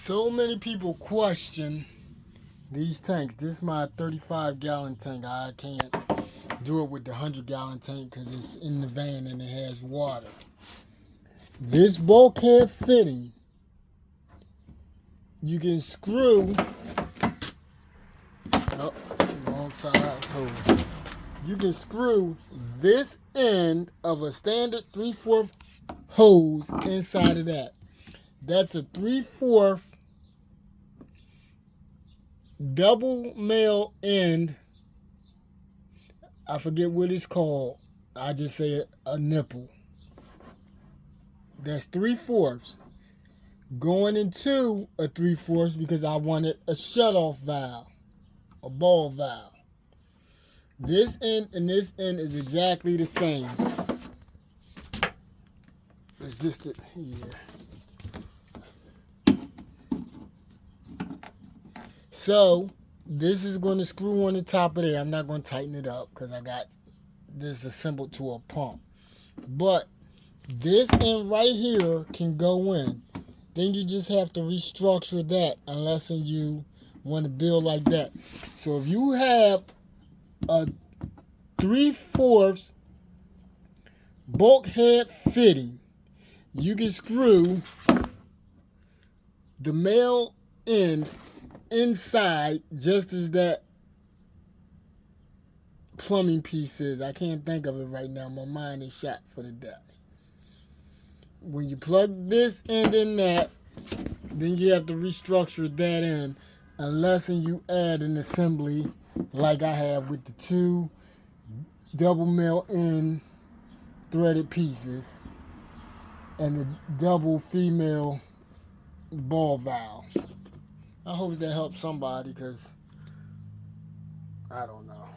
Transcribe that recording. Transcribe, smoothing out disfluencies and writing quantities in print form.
So many people question these tanks. This is my 35-gallon tank. I can't do it with the 100-gallon tank because it's in the van and it has water. This bulkhead fitting, you can screw. Oh, wrong side. So you can screw this end of a standard 3/4 hose inside of that. That's a 3/4 double male end. I forget what it's called. I just say a nipple. That's 3/4 going into a 3/4 because I wanted a shutoff valve, a ball valve. This end and this end is exactly the same. Is this the, yeah. So this is going to screw on the top of there. I'm not going to tighten it up because I got this assembled to a pump. But this end right here can go in. Then you just have to restructure that unless you want to build like that. So if you have a 3/4 bulkhead fitting, you can screw the male end inside just as that plumbing piece is. I can't think of it right now. My mind is shot for the day. When you plug this end in that, then you have to restructure that in unless you add an assembly like I have with the 2 double male end threaded pieces and the double female ball valve. I hope that helps somebody because I don't know.